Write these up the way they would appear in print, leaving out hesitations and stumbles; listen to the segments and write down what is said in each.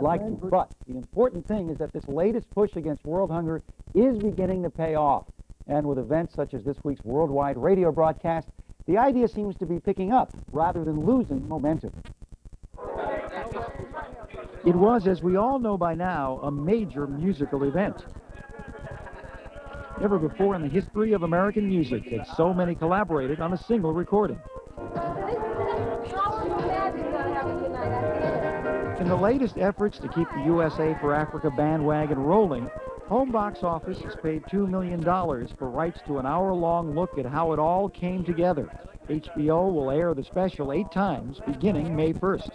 like to. But the important thing is that this latest push against world hunger is beginning to pay off. And with events such as this week's worldwide radio broadcast, the idea seems to be picking up rather than losing momentum. It was, as we all know by now, a major musical event. Never before in the history of American music had so many collaborated on a single recording. In the latest efforts to keep the USA for Africa bandwagon rolling, Home Box Office has paid $2 million for rights to an hour-long look at how it all came together. HBO will air the special 8 times, beginning May 1st.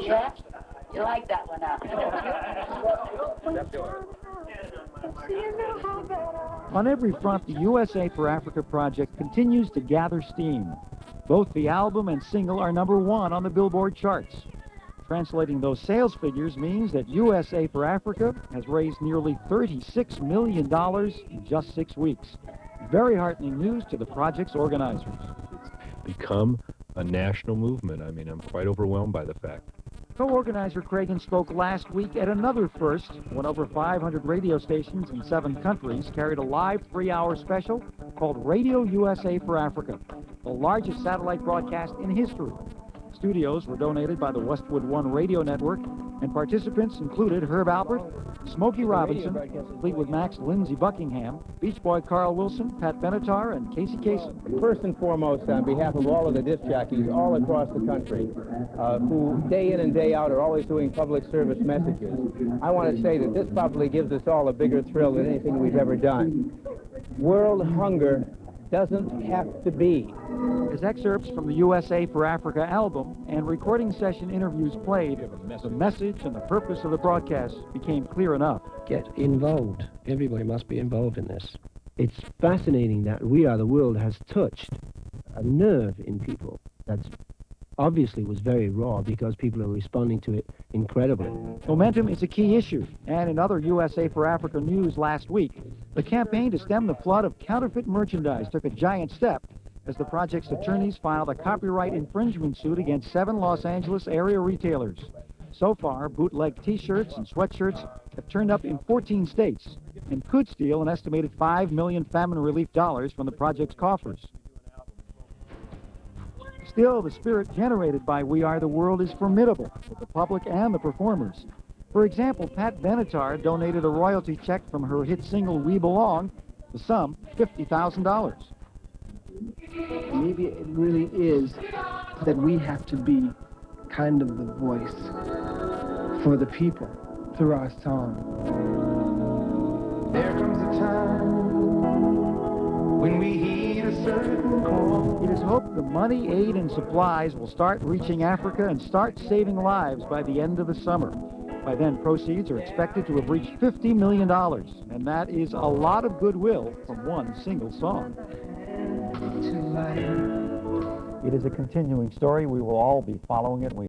Yeah? You like that one, huh? On every front, the USA for Africa project continues to gather steam. Both the album and single are #1 on the Billboard charts. Translating those sales figures means that USA for Africa has raised nearly $36 million in just 6 weeks. Very heartening news to the project's organizers. It's become a national movement. I mean, I'm quite overwhelmed by the fact. Co-organizer Cragen spoke last week at another first when over 500 radio stations in 7 countries carried a live 3-hour special called Radio USA for Africa, the largest satellite broadcast in history. Studios were donated by the Westwood One Radio Network, and participants included Herb Alpert, Smokey Robinson, Fleetwood Mac's Lindsey Buckingham, Beach Boy Carl Wilson, Pat Benatar, and Casey Kasem. First and foremost, on behalf of all of the disc jockeys all across the country, who day in and day out are always doing public service messages, I want to say that this probably gives us all a bigger thrill than anything we've ever done. World hunger doesn't have to be. As excerpts from the USA for Africa album and recording session interviews played, the message and the purpose of the broadcast became clear enough. Get involved. Everybody must be involved in this. It's fascinating that We Are the World has touched a nerve in people that obviously was very raw because people are responding to it incredibly. Momentum is a key issue, and in other USA for Africa news last week, the campaign to stem the flood of counterfeit merchandise took a giant step as the project's attorneys filed a copyright infringement suit against 7 Los Angeles area retailers. So far, bootleg T-shirts and sweatshirts have turned up in 14 states and could steal an estimated $5 million famine relief dollars from the project's coffers. Still, the spirit generated by We Are the World is formidable with the public and the performers. For example, Pat Benatar donated a royalty check from her hit single We Belong, the sum $50,000. Maybe it really is that we have to be kind of the voice for the people through our song. There comes a time when we heed a certain call. It is hoped the money, aid, and supplies will start reaching Africa and start saving lives by the end of the summer. By then, proceeds are expected to have reached $50 million, and that is a lot of goodwill from one single song. It is a continuing story. We will all be following it.